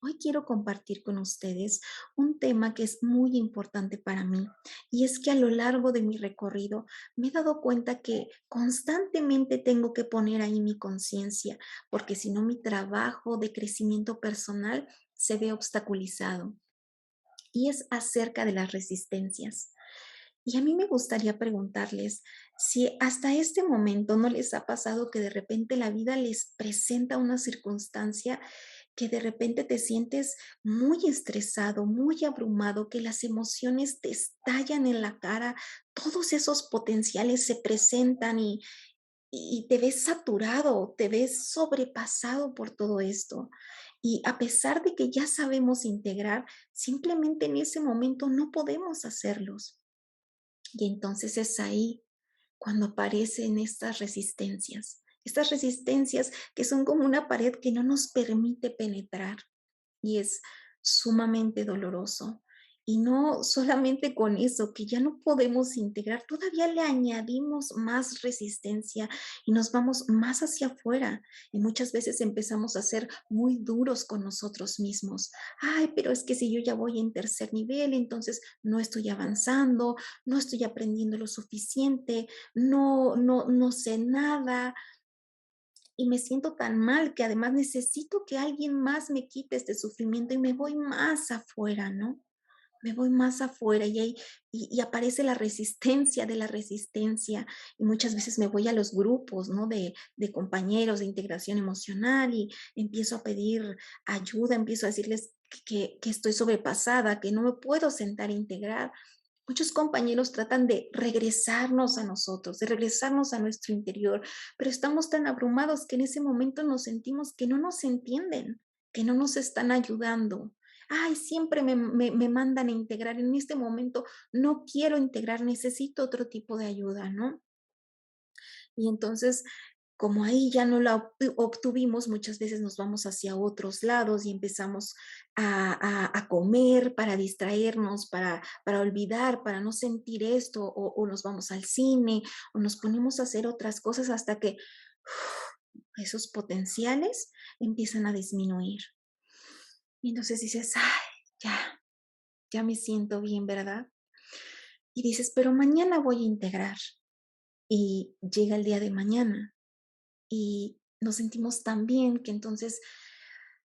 Hoy quiero compartir con ustedes un tema que es muy importante para mí y es que a lo largo de mi recorrido me he dado cuenta que constantemente tengo que poner ahí mi conciencia porque si no mi trabajo de crecimiento personal se ve obstaculizado y es acerca de las resistencias. Y a mí me gustaría preguntarles si hasta este momento no les ha pasado que de repente la vida les presenta una circunstancia que de repente te sientes muy estresado, muy abrumado, que las emociones te estallan en la cara, todos esos potenciales se presentan y te ves saturado, te ves sobrepasado por todo esto. Y a pesar de que ya sabemos integrar, simplemente en ese momento no podemos hacerlos. Y entonces es ahí cuando aparecen estas resistencias que son como una pared que no nos permite penetrar y es sumamente doloroso. Y no solamente con eso, que ya no podemos integrar, todavía le añadimos más resistencia y nos vamos más hacia afuera. Y muchas veces empezamos a ser muy duros con nosotros mismos. Ay, pero es que si yo ya voy en tercer nivel, entonces no estoy avanzando, no estoy aprendiendo lo suficiente, no sé nada y me siento tan mal que además necesito que alguien más me quite este sufrimiento y me voy más afuera, ¿no? Me voy más afuera y ahí y aparece la resistencia de la resistencia y muchas veces me voy a los grupos, ¿no? De compañeros de integración emocional y empiezo a pedir ayuda, empiezo a decirles que estoy sobrepasada, que no me puedo sentar a integrar. Muchos compañeros tratan de regresarnos a nosotros, de regresarnos a nuestro interior, pero estamos tan abrumados que en ese momento nos sentimos que no nos entienden, que no nos están ayudando. Ay, siempre me mandan a integrar, en este momento no quiero integrar, necesito otro tipo de ayuda, ¿no? Y entonces, como ahí ya no la obtuvimos, muchas veces nos vamos hacia otros lados y empezamos a comer para distraernos, para olvidar, para no sentir esto, o nos vamos al cine, o nos ponemos a hacer otras cosas hasta que esos potenciales empiezan a disminuir. Y entonces dices, ay, ya me siento bien, ¿verdad? Y dices, pero mañana voy a integrar. Y llega el día de mañana y nos sentimos tan bien que entonces,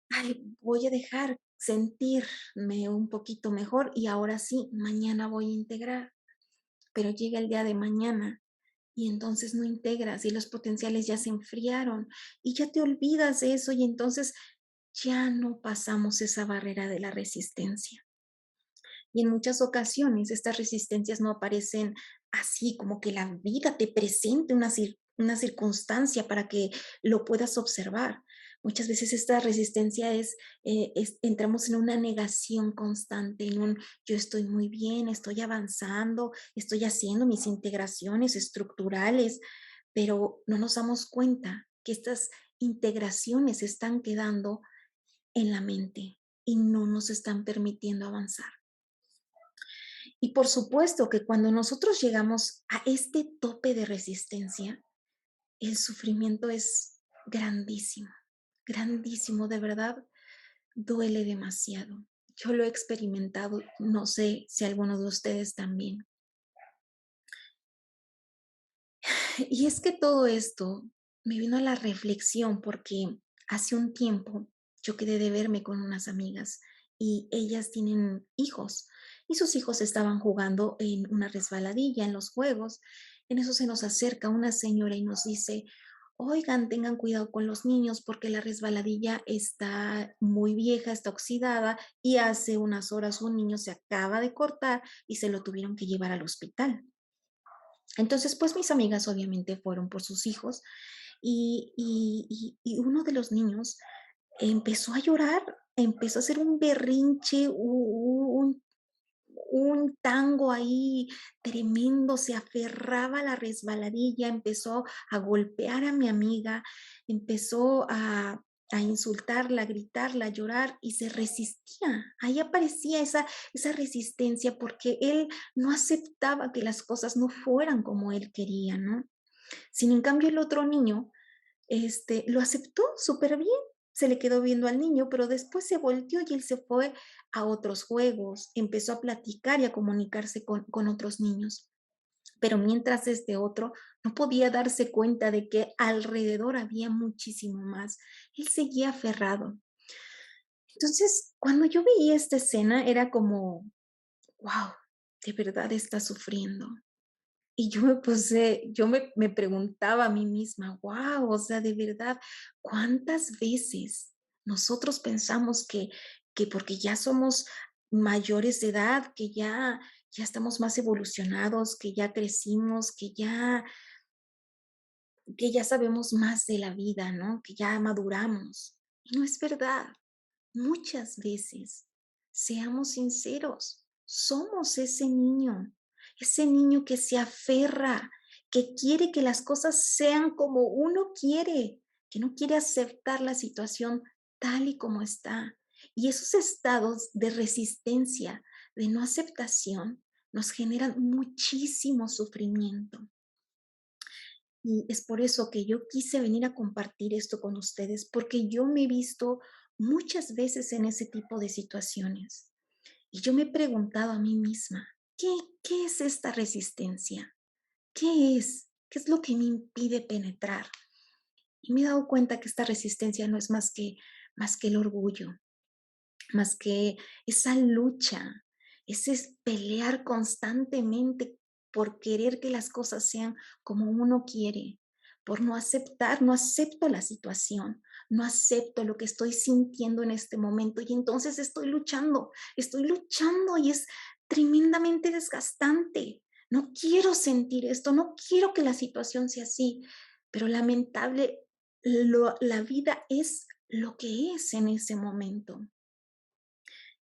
ay, voy a dejar sentirme un poquito mejor y ahora sí, mañana voy a integrar, pero llega el día de mañana y entonces no integras y los potenciales ya se enfriaron y ya te olvidas de eso y entonces ya no pasamos esa barrera de la resistencia. Y en muchas ocasiones estas resistencias no aparecen así, como que la vida te presente una circunstancia para que lo puedas observar. Muchas veces esta resistencia entramos en una negación constante, en un yo estoy muy bien, estoy avanzando, estoy haciendo mis integraciones estructurales, pero no nos damos cuenta que estas integraciones se están quedando en la mente y no nos están permitiendo avanzar. Y por supuesto que cuando nosotros llegamos a este tope de resistencia, el sufrimiento es grandísimo, grandísimo, de verdad, duele demasiado. Yo lo he experimentado, no sé si alguno de ustedes también. Y es que todo esto me vino a la reflexión porque hace un tiempo yo quedé de verme con unas amigas y ellas tienen hijos y sus hijos estaban jugando en una resbaladilla en los juegos. En eso se nos acerca una señora y nos dice, oigan, tengan cuidado con los niños porque la resbaladilla está muy vieja, está oxidada y hace unas horas un niño se acaba de cortar y se lo tuvieron que llevar al hospital. Entonces, pues mis amigas obviamente fueron por sus hijos y uno de los niños empezó a llorar, empezó a hacer un berrinche, un tango ahí tremendo, se aferraba a la resbaladilla, empezó a golpear a mi amiga, empezó a insultarla, a gritarla, a llorar y se resistía. Ahí aparecía esa resistencia porque él no aceptaba que las cosas no fueran como él quería, ¿no? Sin en cambio el otro niño lo aceptó súper bien, se le quedó viendo al niño, pero después se volteó y él se fue a otros juegos, empezó a platicar y a comunicarse con otros niños. Pero mientras este otro no podía darse cuenta de que alrededor había muchísimo más, él seguía aferrado. Entonces, cuando yo veía esta escena, era como, wow, de verdad está sufriendo. Y yo me preguntaba a mí misma, wow, o sea, de verdad, ¿cuántas veces nosotros pensamos que porque ya somos mayores de edad, que ya estamos más evolucionados, que ya crecimos, que ya sabemos más de la vida, ¿no? Que ya maduramos. Y no es verdad. Muchas veces, seamos sinceros, somos ese niño que se aferra, que quiere que las cosas sean como uno quiere, que no quiere aceptar la situación tal y como está. Y esos estados de resistencia, de no aceptación, nos generan muchísimo sufrimiento. Y es por eso que yo quise venir a compartir esto con ustedes, porque yo me he visto muchas veces en ese tipo de situaciones. Y yo me he preguntado a mí misma, ¿qué es esta resistencia? ¿Qué es? ¿Qué es lo que me impide penetrar? Y me he dado cuenta que esta resistencia no es más que el orgullo, más que esa lucha, ese es pelear constantemente por querer que las cosas sean como uno quiere, por no aceptar, no acepto la situación, no acepto lo que estoy sintiendo en este momento y entonces estoy luchando y es tremendamente desgastante. No quiero sentir esto, no quiero que la situación sea así, pero lamentable, la vida es lo que es en ese momento.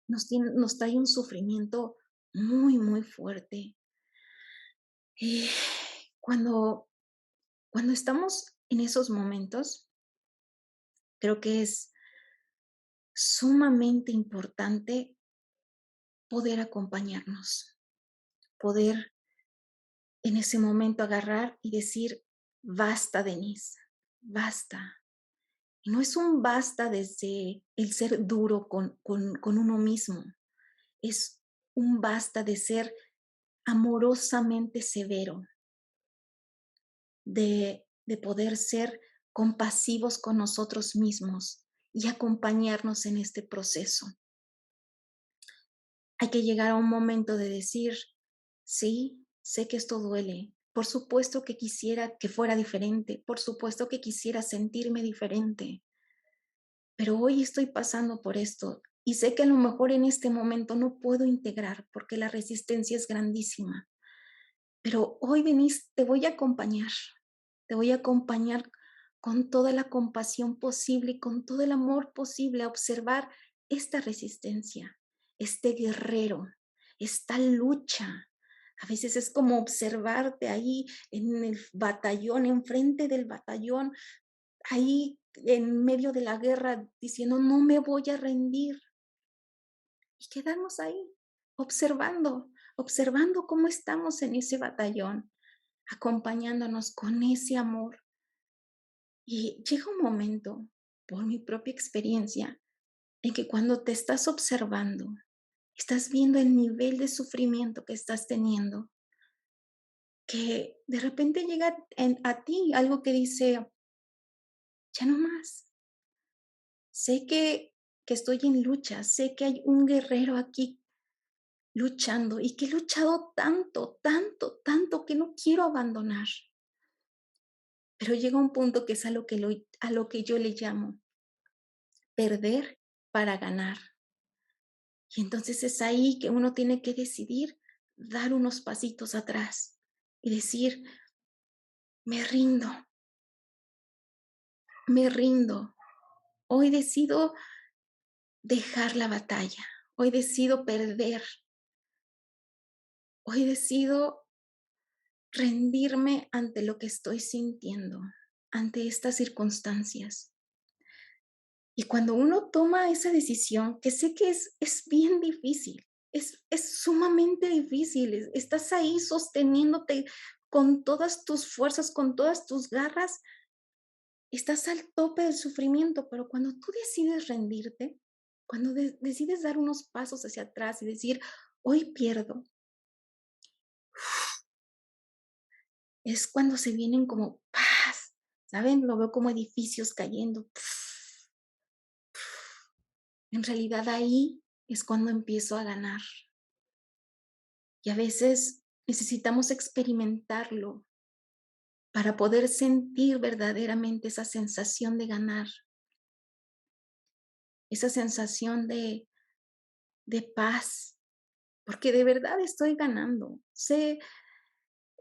Nos trae un sufrimiento muy, muy fuerte. Eh, cuando, cuando estamos en esos momentos, creo que es sumamente importante poder acompañarnos, poder en ese momento agarrar y decir, basta, Denise, basta. Y no es un basta desde el ser duro con uno mismo, es un basta de ser amorosamente severo, de poder ser compasivos con nosotros mismos y acompañarnos en este proceso. Hay que llegar a un momento de decir, sí, sé que esto duele. Por supuesto que quisiera que fuera diferente. Por supuesto que quisiera sentirme diferente. Pero hoy estoy pasando por esto y sé que a lo mejor en este momento no puedo integrar porque la resistencia es grandísima. Pero hoy venís, te voy a acompañar. Te voy a acompañar con toda la compasión posible y con todo el amor posible a observar esta resistencia, este guerrero, esta lucha. A veces es como observarte ahí en el batallón, enfrente del batallón, ahí en medio de la guerra, diciendo, no me voy a rendir. Y quedarnos ahí, observando cómo estamos en ese batallón, acompañándonos con ese amor. Y llega un momento, por mi propia experiencia, en que cuando te estás observando, estás viendo el nivel de sufrimiento que estás teniendo, que de repente llega a ti algo que dice, ya no más. Sé que estoy en lucha, sé que hay un guerrero aquí luchando y que he luchado tanto, tanto, tanto que no quiero abandonar. Pero llega un punto que es a lo que yo le llamo perder para ganar. Y entonces es ahí que uno tiene que decidir dar unos pasitos atrás y decir, me rindo, me rindo. Hoy decido dejar la batalla, hoy decido perder, hoy decido rendirme ante lo que estoy sintiendo, ante estas circunstancias. Y cuando uno toma esa decisión, que sé que es bien difícil, es sumamente difícil, estás ahí sosteniéndote con todas tus fuerzas, con todas tus garras, estás al tope del sufrimiento, pero cuando tú decides rendirte, cuando decides dar unos pasos hacia atrás y decir, hoy pierdo, es cuando se vienen como paz, ¿saben? Lo veo como edificios cayendo. En realidad ahí es cuando empiezo a ganar. Y a veces necesitamos experimentarlo para poder sentir verdaderamente esa sensación de ganar, esa sensación de paz, porque de verdad estoy ganando. Sé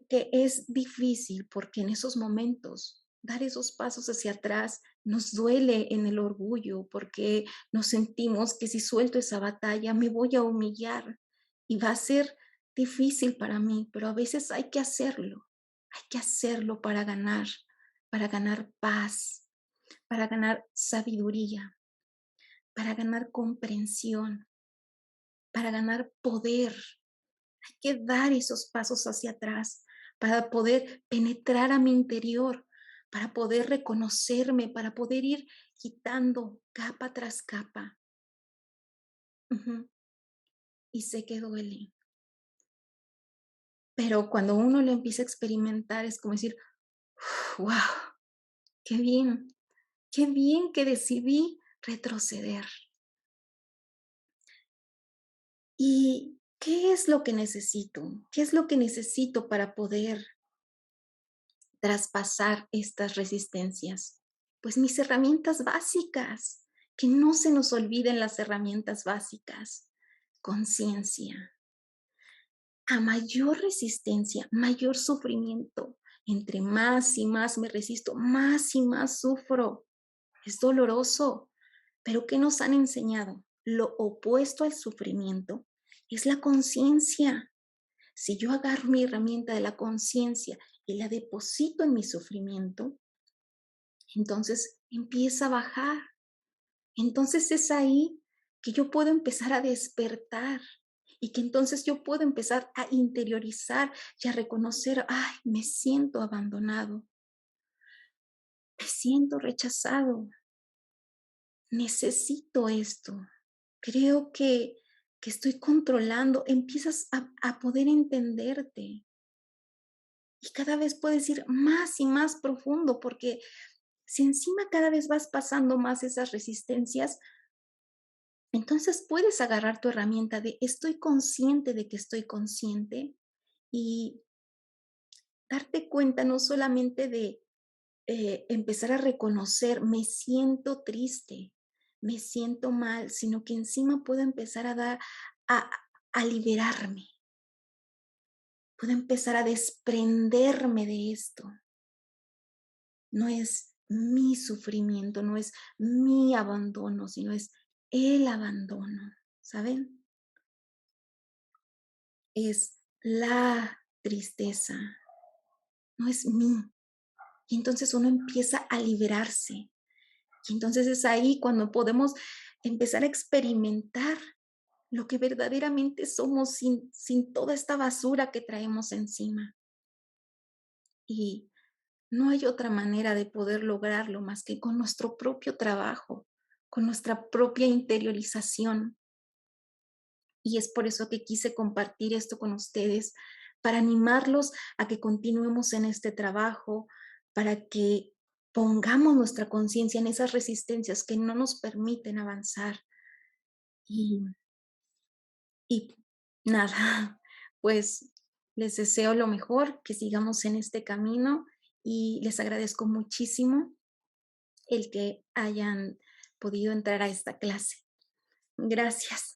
que es difícil porque en esos momentos dar esos pasos hacia atrás nos duele en el orgullo porque nos sentimos que si suelto esa batalla me voy a humillar y va a ser difícil para mí, pero a veces hay que hacerlo para ganar paz, para ganar sabiduría, para ganar comprensión, para ganar poder. Hay que dar esos pasos hacia atrás para poder penetrar a mi interior, para poder reconocerme, para poder ir quitando capa tras capa. Ujú. Y sé que duele, pero cuando uno lo empieza a experimentar es como decir, wow, qué bien que decidí retroceder. ¿Y qué es lo que necesito? ¿Qué es lo que necesito para poder traspasar estas resistencias? Pues mis herramientas básicas, que no se nos olviden las herramientas básicas. Conciencia. A mayor resistencia, mayor sufrimiento. Entre más y más me resisto, más y más sufro. Es doloroso, pero ¿qué nos han enseñado? Lo opuesto al sufrimiento es la conciencia. Si yo agarro mi herramienta de la conciencia y la deposito en mi sufrimiento, entonces empieza a bajar. Entonces es ahí que yo puedo empezar a despertar y que entonces yo puedo empezar a interiorizar y a reconocer, ay, me siento abandonado, me siento rechazado, necesito esto, creo que estoy controlando, empiezas a poder entenderte y cada vez puedes ir más y más profundo porque si encima cada vez vas pasando más esas resistencias, entonces puedes agarrar tu herramienta de estoy consciente de que estoy consciente y darte cuenta no solamente de empezar a reconocer, me siento triste, me siento mal, sino que encima puedo empezar a dar, a, a liberarme, puedo empezar a desprenderme de esto. No es mi sufrimiento, no es mi abandono, sino es el abandono, ¿saben? Es la tristeza, no es mí. Y entonces uno empieza a liberarse. Y entonces es ahí cuando podemos empezar a experimentar lo que verdaderamente somos sin toda esta basura que traemos encima. Y no hay otra manera de poder lograrlo más que con nuestro propio trabajo, con nuestra propia interiorización. Y es por eso que quise compartir esto con ustedes, para animarlos a que continuemos en este trabajo, para que pongamos nuestra conciencia en esas resistencias que no nos permiten avanzar. Y, y nada, pues les deseo lo mejor, que sigamos en este camino y les agradezco muchísimo el que hayan podido entrar a esta clase. Gracias.